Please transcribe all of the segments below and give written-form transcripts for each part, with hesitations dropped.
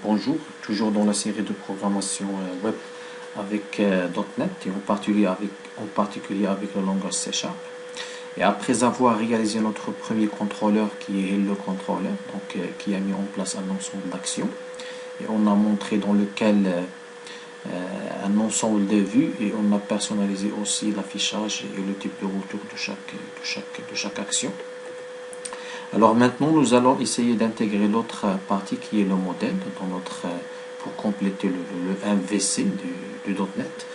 Bonjour, toujours dans la série de programmation web avec .NET et en particulier avec le langage C#. Et après avoir réalisé notre premier contrôleur qui est Hello Controller, donc qui a mis en place un ensemble d'actions, et on a montré dans lequel un ensemble de vues et on a personnalisé aussi l'affichage et le type de retour de chaque action. Alors maintenant, nous allons essayer d'intégrer l'autre partie qui est le modèle pour compléter le MVC du .NET.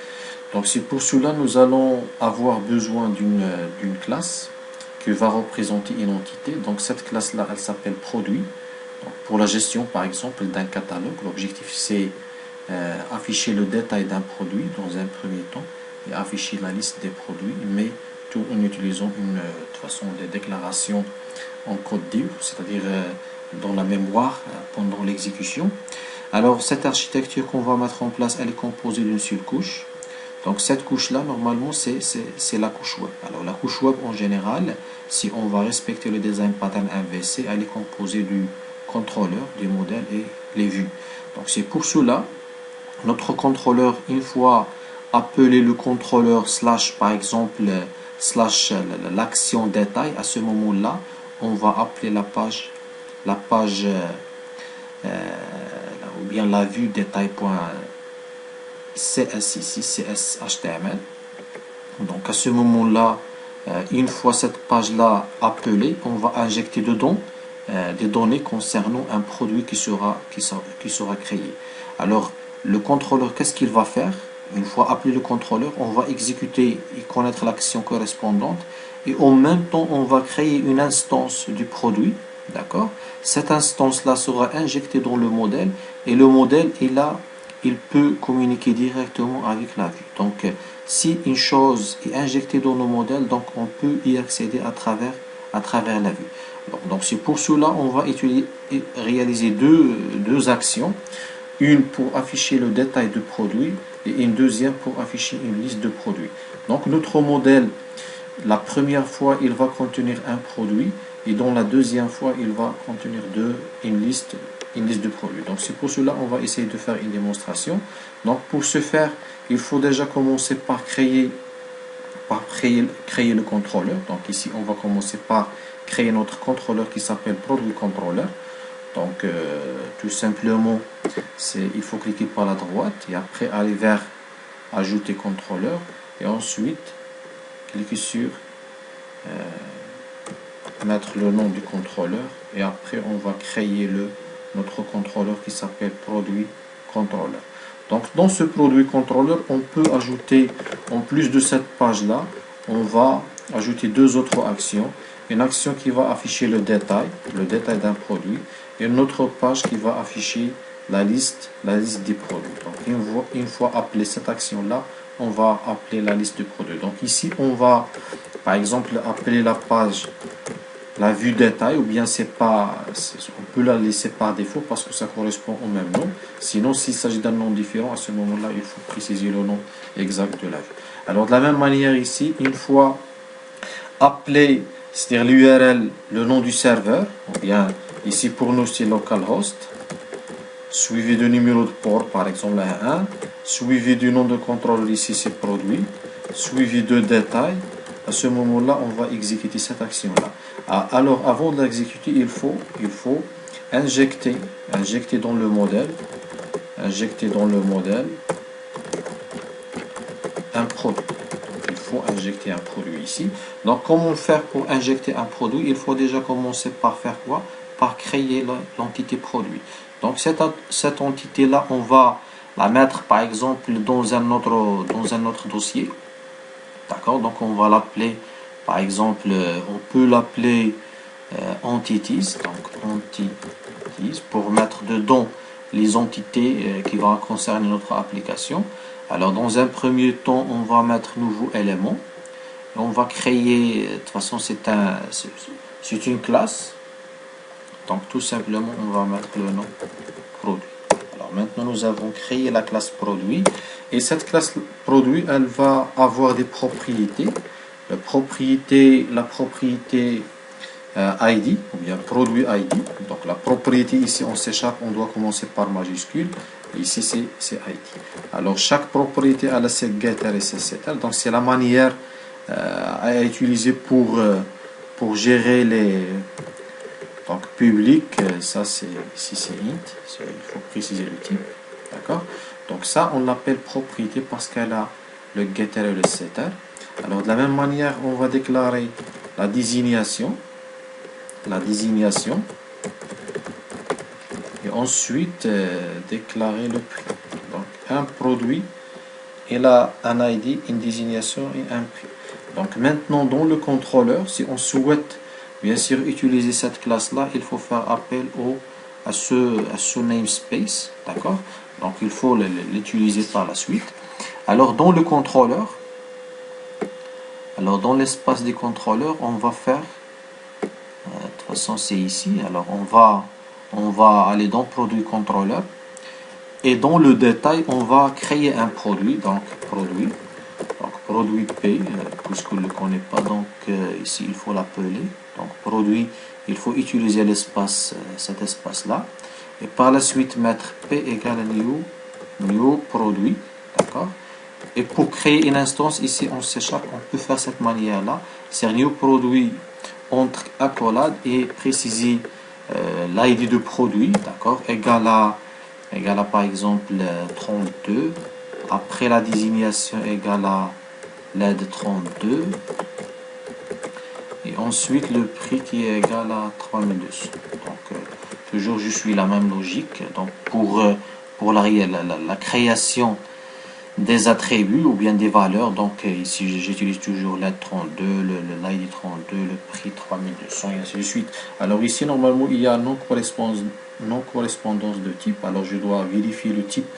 Donc c'est pour cela nous allons avoir besoin d'une classe qui va représenter une entité. Donc cette classe-là, elle s'appelle produit. Donc pour la gestion, par exemple, d'un catalogue, l'objectif c'est afficher le détail d'un produit dans un premier temps et afficher la liste des produits, mais tout en utilisant de toute façon des déclarations en code div, c'est-à-dire dans la mémoire pendant l'exécution. Alors cette architecture qu'on va mettre en place, elle est composée d'une seule couche. Donc cette couche-là, normalement, c'est la couche web. Alors la couche web en général, si on va respecter le design pattern MVC, elle est composée du contrôleur, du modèle et les vues. Donc c'est pour cela, notre contrôleur, une fois appelé le contrôleur slash, par exemple, slash l'action détail, à ce moment-là, on va appeler la page ou bien la vue détail.cs ici, CS.html. Donc à ce moment-là, une fois cette page-là appelée, on va injecter dedans des données concernant un produit qui sera créé. Alors le contrôleur, qu'est-ce qu'il va faire? Une fois appelé le contrôleur, on va exécuter et connaître l'action correspondante et en même temps, on va créer une instance du produit. D'accord? Cette instance-là sera injectée dans le modèle et le modèle est là, il peut communiquer directement avec la vue. Donc, si une chose est injectée dans le modèle, donc on peut y accéder à travers la vue. Donc, c'est pour cela on va réaliser deux actions. Une pour afficher le détail de produit et une deuxième pour afficher une liste de produits. Donc notre modèle, la première fois, il va contenir un produit et dans la deuxième fois, il va contenir une liste de produits. Donc c'est pour cela on va essayer de faire une démonstration. Donc pour ce faire, il faut déjà commencer par créer le contrôleur. Donc ici, on va commencer par créer notre contrôleur qui s'appelle Produit Controller. Donc tout simplement, il faut cliquer par la droite et après aller vers Ajouter contrôleur et ensuite cliquer sur mettre le nom du contrôleur et après on va créer notre contrôleur qui s'appelle Produit Controller. Donc dans ce Produit Controller, on peut ajouter, en plus de cette page-là, on va ajouter deux autres actions. Une action qui va afficher le détail d'un produit et une autre page qui va afficher la liste des produits. Donc une fois appelé cette action-là, on va appeler la liste de produits. Donc ici, on va par exemple appeler la page la vue détail ou bien on peut la laisser par défaut parce que ça correspond au même nom. Sinon, s'il s'agit d'un nom différent, à ce moment-là, il faut préciser le nom exact de la vue. Alors de la même manière ici, une fois appelé, c'est-à-dire l'URL, le nom du serveur, ou bien ici pour nous c'est localhost, suivi du numéro de port, par exemple la 1, suivi du nom de contrôleur, ici c'est produit, suivi de détail. À ce moment-là, on va exécuter cette action-là. Alors avant de l'exécuter, il faut injecter dans le modèle, un produit. Il faut injecter un produit ici. Donc comment faire pour injecter un produit? Il faut déjà commencer par faire quoi? Par créer l'entité produit. Donc cette entité-là, on va la mettre par exemple dans un autre dossier. D'accord? Donc on va l'appeler, par exemple, on peut l'appeler entities. Donc entities pour mettre dedans les entités qui vont concerner notre application. Alors dans un premier temps, on va mettre nouveau élément. On va créer, de toute façon c'est une classe. Donc tout simplement, on va mettre le nom produit. Alors maintenant, nous avons créé la classe produit. Et cette classe produit, elle va avoir des propriétés. La propriété ID ou bien produit ID. Donc la propriété ici en C#, on doit commencer par majuscule. Ici c'est ID. Alors chaque propriété a ses getter et ses setter. Donc c'est la manière à utiliser pour gérer les donc public. Ça c'est ici c'est int. Il faut préciser le type. D'accord. Donc ça on l'appelle propriété parce qu'elle a le getter et le setter. Alors de la même manière on va déclarer la désignation. Et ensuite déclarer le prix. Donc un produit, il a un ID, une désignation et un prix. Donc maintenant dans le contrôleur, si on souhaite bien sûr utiliser cette classe là, il faut faire appel à ce namespace, d'accord. Donc il faut l'utiliser par la suite. Alors dans le contrôleur, dans l'espace des contrôleurs, on va faire de toute façon c'est ici. Alors on va aller dans produit contrôleur et dans le détail on va créer un produit. Donc produit P, puisqu'on ne le connaît pas, donc ici il faut l'appeler. Donc produit, il faut utiliser l'espace, cet espace là, et par la suite mettre P égale new produit, d'accord. Et pour créer une instance ici en C#, on peut faire cette manière là, c'est new produit entre accolade et préciser l'ID de produit, d'accord, égale à par exemple 32, après la désignation égale à LED 32, et ensuite le prix qui est égal à 3200. Donc toujours je suis la même logique. Donc pour la création des attributs ou bien des valeurs, donc ici j'utilise toujours LED 32, l'ID 32, le prix 3200 et ainsi de suite. Alors ici normalement il y a non correspondance de type. Alors je dois vérifier le type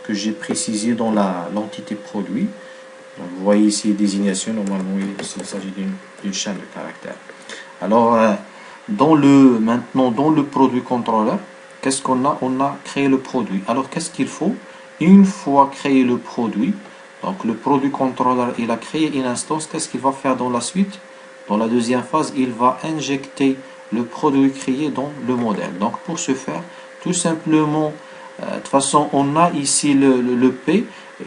que j'ai précisé dans l'entité produit. Donc, vous voyez ici désignation, normalement il s'agit d'une chaîne de caractères. Alors maintenant dans le produit contrôleur, qu'est-ce qu'on a? On a créé le produit. Alors qu'est-ce qu'il faut? Une fois créé le produit, donc le produit contrôleur il a créé une instance, qu'est-ce qu'il va faire dans la suite? Dans la deuxième phase, il va injecter le produit créé dans le modèle. Donc pour ce faire, tout simplement, de toute façon on a ici le P,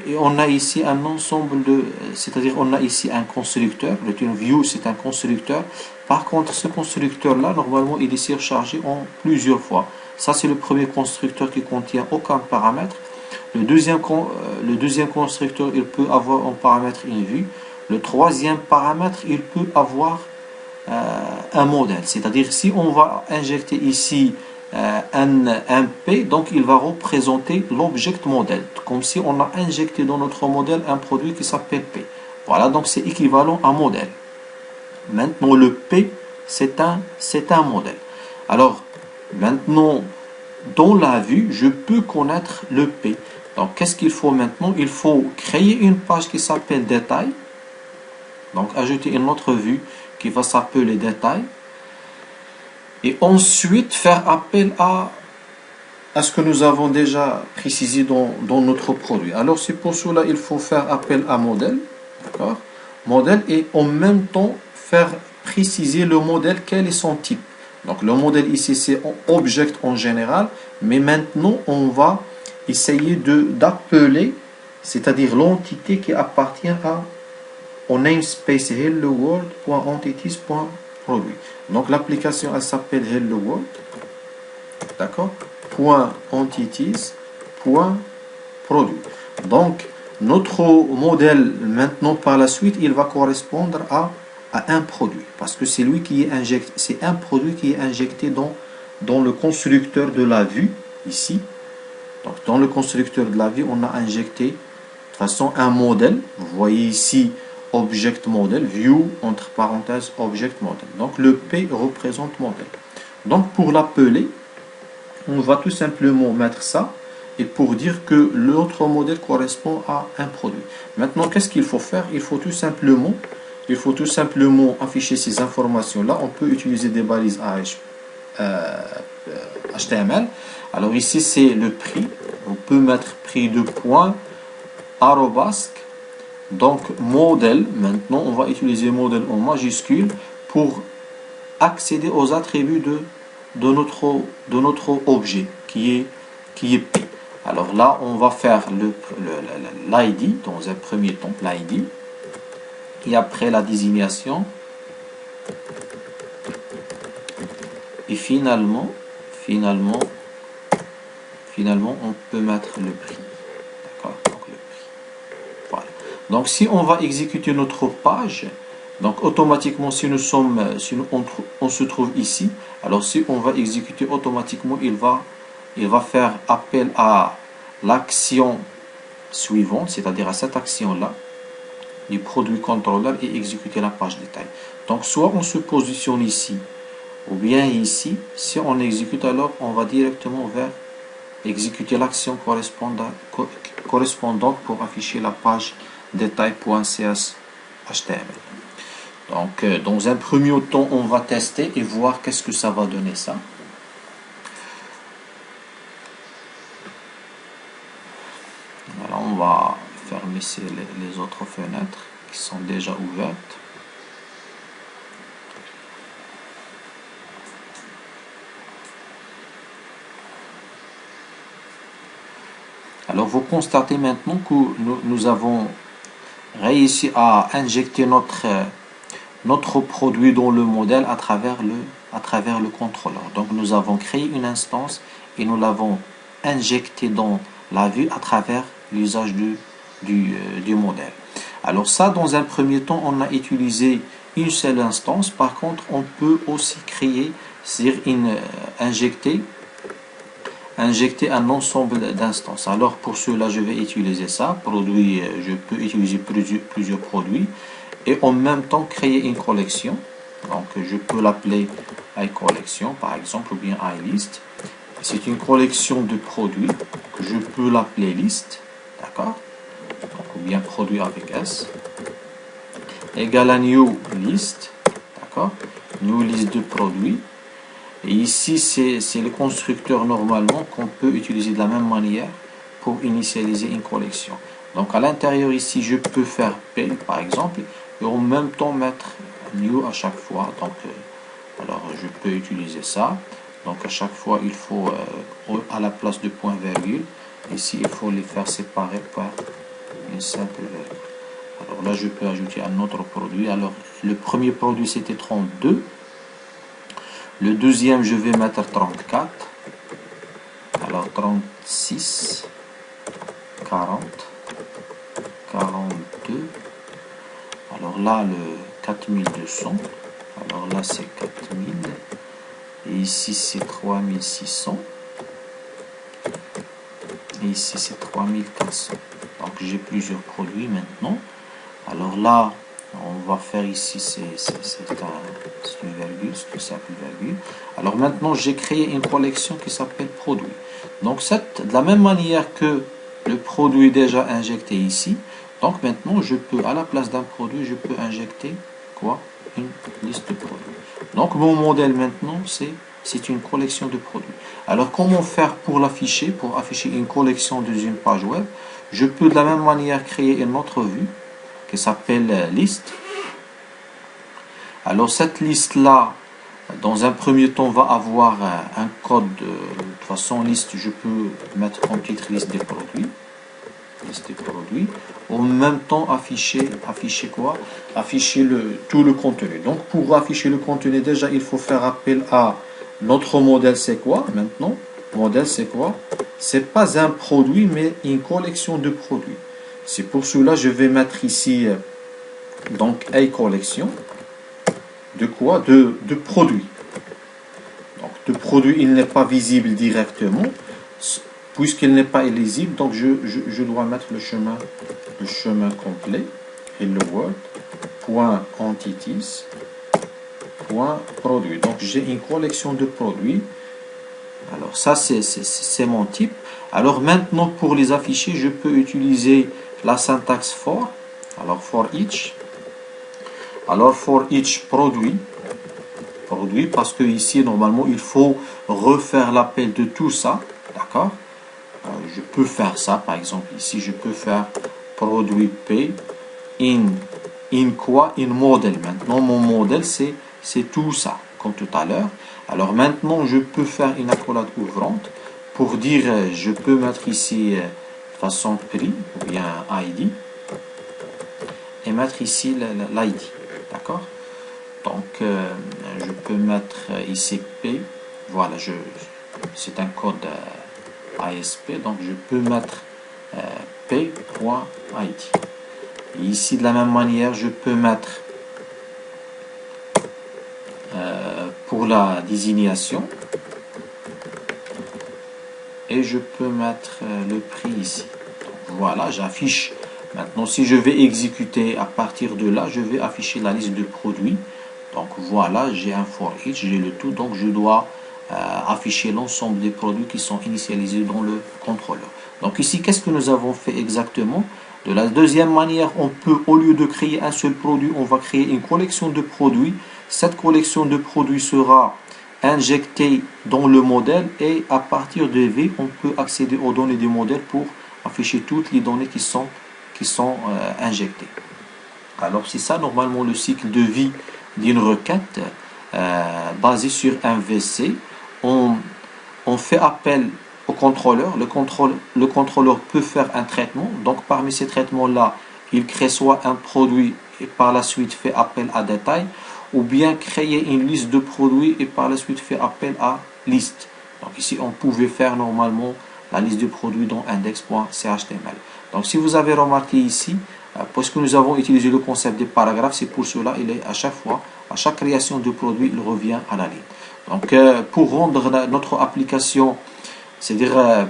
et on a ici un ensemble c'est-à-dire on a ici un constructeur. Le TuneView c'est un constructeur. Par contre ce constructeur là normalement il est surchargé en plusieurs fois. Ça c'est le premier constructeur qui contient aucun paramètre. Le deuxième constructeur il peut avoir en paramètre une vue. Le troisième paramètre il peut avoir un modèle, c'est-à-dire si on va injecter ici un P, donc il va représenter l'object modèle, comme si on a injecté dans notre modèle un produit qui s'appelle P. Voilà, donc c'est équivalent à modèle. Maintenant le P c'est un modèle. Alors maintenant dans la vue je peux connaître le P. Donc qu'est-ce qu'il faut maintenant? Il faut créer une page qui s'appelle détail, donc ajouter une autre vue qui va s'appeler détail, et ensuite faire appel à ce que nous avons déjà précisé dans notre produit. Alors c'est pour cela il faut faire appel à modèle, d'accord, modèle, et en même temps faire préciser le modèle, quel est son type. Donc le modèle ici c'est object en général, mais maintenant on va essayer d'appeler, c'est-à-dire l'entité qui appartient au namespace hello world.entities.produit. Donc l'application elle s'appelle hello world, d'accord, .entities.produit. Donc notre modèle maintenant par la suite il va correspondre à un produit, parce que c'est lui qui est injecté, c'est un produit qui est injecté dans le constructeur de la vue ici. Donc dans le constructeur de la vue on a injecté de toute façon un modèle. Vous voyez ici object model, view entre parenthèses object model. Donc le P représente modèle. Donc pour l'appeler, on va tout simplement mettre ça, et pour dire que l'autre modèle correspond à un produit. Maintenant qu'est-ce qu'il faut faire? Il faut tout simplement afficher ces informations là. On peut utiliser des balises HTML. Alors ici c'est le prix, on peut mettre prix de point arrobasque. Donc modèle, maintenant on va utiliser modèle en majuscule pour accéder aux attributs de notre objet qui est P. Alors là, on va faire l'ID dans un premier temps, l'ID, et après la désignation, et finalement, on peut mettre le prix. D'accord? Donc le prix. Voilà. Donc si on va exécuter notre page, donc automatiquement, si on se trouve ici, alors si on va exécuter automatiquement, il va faire appel à l'action suivante, c'est-à-dire à cette action-là, du produit contrôleur et exécuter la page détail. Donc soit on se positionne ici, ou bien ici. Si on exécute, alors on va directement vers exécuter l'action correspondante pour afficher la page détail.cs HTML. Donc, dans un premier temps, on va tester et voir qu'est-ce que ça va donner ça. Alors, on va fermer les autres fenêtres qui sont déjà ouvertes. Alors, vous constatez maintenant que nous avons réussi à injecter notre produit dans le modèle à travers le contrôleur. Donc nous avons créé une instance et nous l'avons injecté dans la vue à travers l'usage du modèle. Alors ça, dans un premier temps, on a utilisé une seule instance. Par contre, on peut aussi créer, c'est-à-dire injecter un ensemble d'instances. Alors pour cela, je vais utiliser ça. Produit, je peux utiliser plusieurs produits. Et en même temps créer une collection. Donc je peux l'appeler iCollection par exemple, ou bien iList. C'est une collection de produits que je peux l'appeler liste, d'accord, ou bien produit avec S, égale à new list, d'accord, new list de produits. Et ici c'est le constructeur normalement qu'on peut utiliser de la même manière pour initialiser une collection. Donc à l'intérieur ici je peux faire P par exemple, et en même temps mettre new à chaque fois. Donc alors je peux utiliser ça. Donc à chaque fois il faut à la place de point virgule, ici il faut les faire séparer par une simple virgule. Alors là je peux ajouter un autre produit. Alors le premier produit c'était 32, le deuxième je vais mettre 34, alors 36, 40, 42, alors là le 4200, alors là c'est 4000, et ici c'est 3600, et ici c'est 3400. Donc j'ai plusieurs produits maintenant. Alors là on va faire ici c'est une virgule, c'est une simple virgule. Alors maintenant j'ai créé une collection qui s'appelle produit. Donc de la même manière que le produit est déjà injecté ici, donc maintenant je peux, à la place d'un produit, je peux injecter quoi? Une liste de produits. Donc mon modèle maintenant c'est une collection de produits. Alors comment faire pour l'afficher, pour afficher une collection dans une page web? Je peux de la même manière créer une autre vue qui s'appelle liste. Alors cette liste là, dans un premier temps, va avoir un code. De toute façon, liste, je peux mettre en titre liste des produits. Liste des produits. En même temps, afficher quoi? Afficher tout le contenu. Donc pour afficher le contenu, déjà il faut faire appel à notre modèle. C'est quoi maintenant? Modèle c'est quoi? C'est pas un produit mais une collection de produits. C'est pour cela je vais mettre ici donc a collection de quoi? De produits. Donc de produit il n'est pas visible directement puisqu'il n'est pas illisible, donc je dois mettre le chemin complet, hello world point entities point produit. Donc j'ai une collection de produits. Alors ça c'est mon type. Alors maintenant pour les afficher je peux utiliser la syntaxe for. Alors for each. Alors for each produit parce que ici normalement il faut refaire l'appel de tout ça, d'accord. Je peux faire ça par exemple ici je peux faire produit P in quoi? In model. Maintenant mon modèle c'est tout ça, comme tout à l'heure. Alors maintenant, je peux faire une accolade ouvrante pour dire, je peux mettre ici façon prix ou bien ID et mettre ici l'ID. D'accord? Donc, je peux mettre ici P. Voilà, c'est un code ASP. Donc, je peux mettre P.ID. Et ici, de la même manière, je peux mettre pour la désignation. Et je peux mettre le prix ici. Donc, voilà, j'affiche. Maintenant, si je vais exécuter à partir de là, je vais afficher la liste de produits. Donc voilà, j'ai un for each, j'ai le tout. Donc je dois afficher l'ensemble des produits qui sont initialisés dans le contrôleur. Donc ici, qu'est-ce que nous avons fait exactement? De la deuxième manière, on peut, au lieu de créer un seul produit, on va créer une collection de produits. Cette collection de produits sera injectée dans le modèle et à partir de V, on peut accéder aux données du modèle pour afficher toutes les données qui sont injectées. Alors c'est ça normalement le cycle de vie d'une requête basée sur un VC. On fait appel au contrôleur. Le contrôleur peut faire un traitement. Donc parmi ces traitements-là, il crée soit un produit et par la suite fait appel à détail, ou bien créer une liste de produits et par la suite fait appel à liste. Donc ici, on pouvait faire normalement la liste de produits dans index.chtml. Donc si vous avez remarqué ici, parce que nous avons utilisé le concept des paragraphes, c'est pour cela il est à chaque fois, à chaque création de produit, il revient à la ligne. Donc pour rendre notre application, c'est-à-dire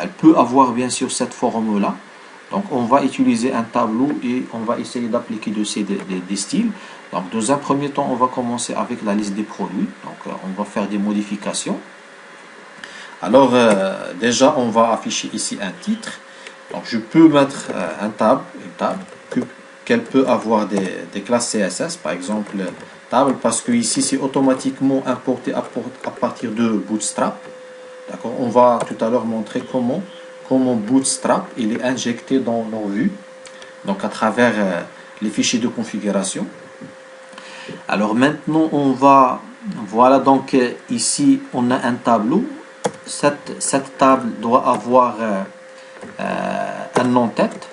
elle peut avoir bien sûr cette forme-là. Donc on va utiliser un tableau et on va essayer d'appliquer des styles. Donc dans un premier temps, on va commencer avec la liste des produits. Donc on va faire des modifications. Alors déjà, on va afficher ici un titre. Donc je peux mettre une table qu'elle peut avoir des classes CSS, par exemple table, parce que ici c'est automatiquement importé à partir de Bootstrap. D'accord, on va tout à l'heure montrer comment Bootstrap il est injecté dans nos vues, donc à travers les fichiers de configuration. Alors maintenant on va, voilà, donc ici on a un tableau. Cette table doit avoir un en-tête.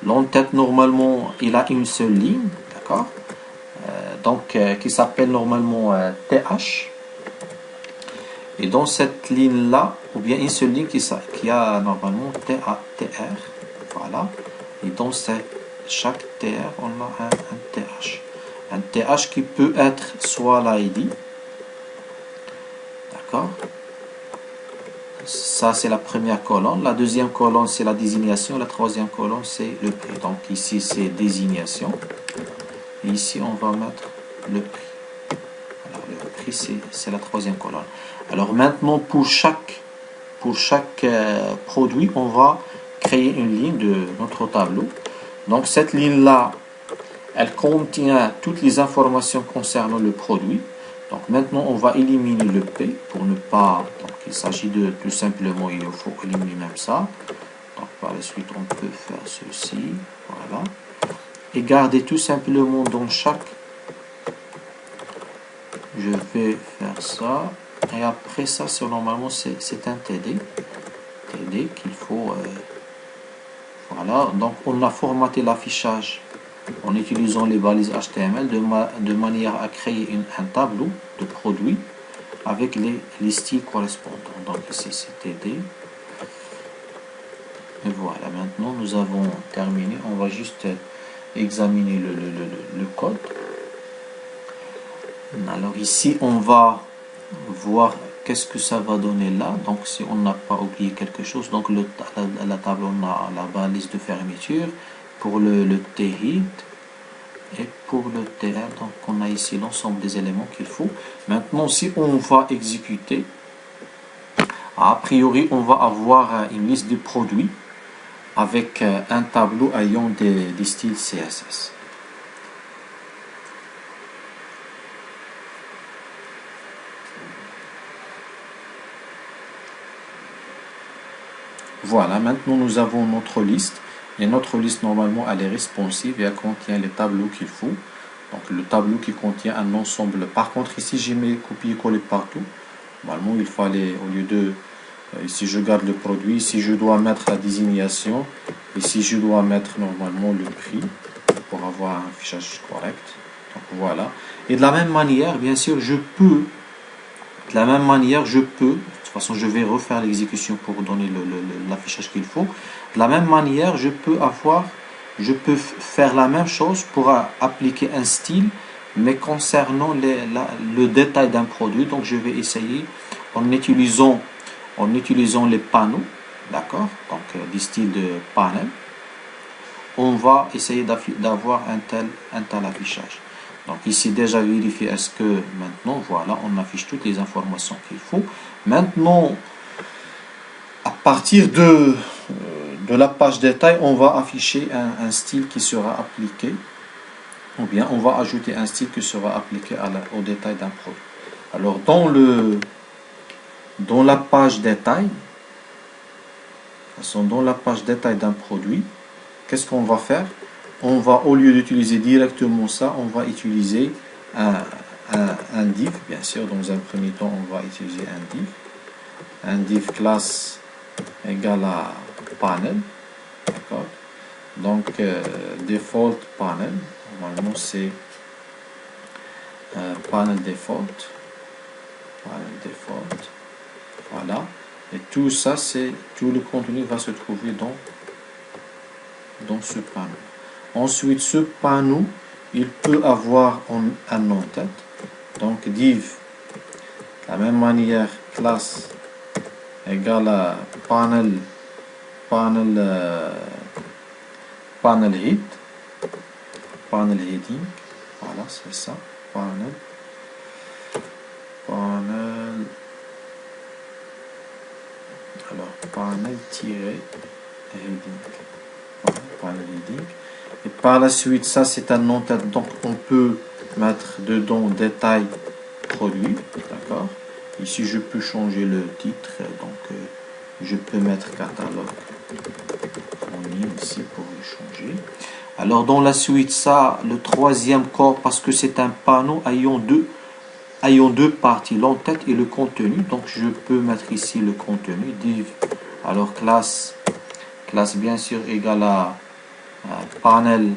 L'en-tête normalement il a une seule ligne, d'accord, donc qui s'appelle normalement TH. Et dans cette ligne là, ou bien une seule ligne qui a normalement TR, voilà. Et dans chaque TR, on a un TH. Un TH qui peut être soit l'ID, d'accord. Ça c'est la première colonne. La deuxième colonne c'est la désignation. La troisième colonne c'est le prix. Donc ici c'est désignation. Et ici on va mettre le prix. Alors, le prix c'est la troisième colonne. Alors maintenant pour chaque produit, on va créer une ligne de notre tableau. Donc cette ligne là, elle contient toutes les informations concernant le produit. Donc maintenant on va éliminer le P pour ne pas, donc il s'agit de tout simplement, il faut éliminer même ça. Donc par la suite on peut faire ceci, voilà, et garder tout simplement dans chaque, je vais faire ça. Et après ça, normalement c'est un TD qu'il faut, voilà. Donc on a formaté l'affichage en utilisant les balises HTML de manière à créer un tableau de produits avec les styles correspondants. Donc ici c'est TD. Et voilà, maintenant nous avons terminé. On va juste examiner le code. Alors ici on va voir qu'est-ce que ça va donner là. Donc si on n'a pas oublié quelque chose, donc la table, on a la balise de fermeture pour le T-hit et pour le TR. Donc on a ici l'ensemble des éléments qu'il faut. Maintenant si on va exécuter, a priori on va avoir une liste de produits avec un tableau ayant des styles CSS. Voilà, maintenant nous avons notre liste. Et notre liste, normalement, elle est responsive et elle contient les tableaux qu'il faut. Donc le tableau qui contient un ensemble. Par contre, ici, j'ai mis copier-coller partout. Normalement, il fallait, au lieu de... ici, je garde le produit. Ici, je dois mettre la désignation. Ici, je dois mettre normalement le prix pour avoir un affichage correct. Donc voilà. Et de la même manière, bien sûr, je peux... De la même manière, de toute façon, je vais refaire l'exécution pour donner l'affichage qu'il faut. De la même manière, je peux faire la même chose pour appliquer un style, mais concernant le détail d'un produit. Donc, je vais essayer en utilisant les panneaux, d'accord, donc des styles de panel. On va essayer d'avoir un tel affichage. Donc ici déjà vérifier est-ce que maintenant voilà on affiche toutes les informations qu'il faut. Maintenant à partir de la page détail on va afficher un style qui sera appliqué ou bien on va ajouter un style qui sera appliqué au détail d'un produit. Alors dans la page détail, dans la page détail d'un produit, qu'est-ce qu'on va faire? On va, au lieu d'utiliser directement ça, on va utiliser un div, bien sûr. Dans un premier temps, on va utiliser un div. Un div classe égale à panel. D'accord. Donc, default panel. Normalement, c'est panel default. Panel default. Voilà. Et tout ça, tout le contenu va se trouver dans ce panneau. Ensuite, ce panneau, il peut avoir un nom-tête. Donc, div, de la même manière, classe égale à panel head, panel heading. Voilà, c'est ça. Panel. Alors, panel-heading. Voilà, panel heading. Et par la suite, ça c'est un nom-tête, donc on peut mettre dedans détail produit, d'accord. Ici je peux changer le titre, donc je peux mettre catalogue en ligne ici pour le changer. Alors dans la suite, ça, le troisième corps, parce que c'est un panneau ayant deux parties, l'entête et le contenu, donc je peux mettre ici le contenu, div, alors classe bien sûr égale à panel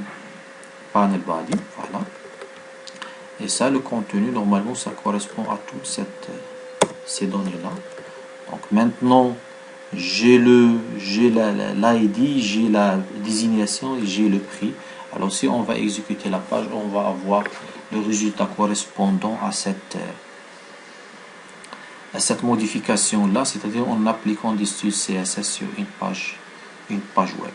body, voilà. Et ça, le contenu, normalement, ça correspond à toutes ces données-là. Donc maintenant, j'ai l'ID, j'ai la désignation et j'ai le prix. Alors si on va exécuter la page, on va avoir le résultat correspondant à cette modification-là, c'est-à-dire en appliquant des styles CSS sur une page web.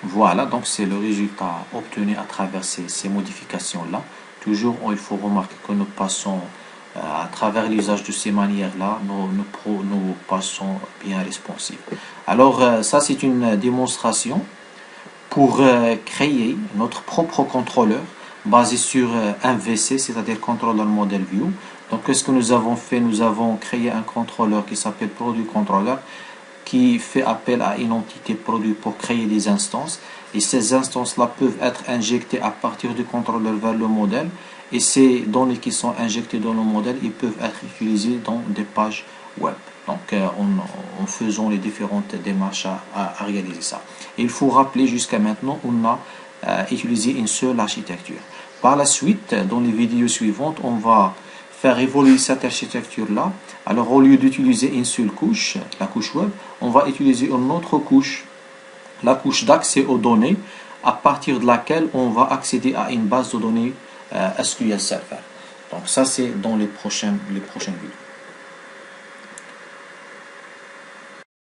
Voilà, donc c'est le résultat obtenu à travers ces modifications-là. Toujours, il faut remarquer que nous passons à travers l'usage de ces manières-là, nous passons bien responsive. Alors, ça c'est une démonstration pour créer notre propre contrôleur basé sur un VC, c'est-à-dire Controller Model View. Donc, qu'est-ce que nous avons fait? Nous avons créé un contrôleur qui s'appelle Produit Controller, qui fait appel à une entité produit pour créer des instances. Et ces instances-là peuvent être injectées à partir du contrôleur vers le modèle. Et ces données qui sont injectées dans le modèle, ils peuvent être utilisées dans des pages web. Donc, en faisant les différentes démarches à réaliser ça. Et il faut rappeler, jusqu'à maintenant, on a utilisé une seule architecture. Par la suite, dans les vidéos suivantes, on va faire évoluer cette architecture-là. Alors, au lieu d'utiliser une seule couche, la couche web, on va utiliser une autre couche, la couche d'accès aux données, à partir de laquelle on va accéder à une base de données SQL Server. Donc, ça, c'est dans les prochaines vidéos.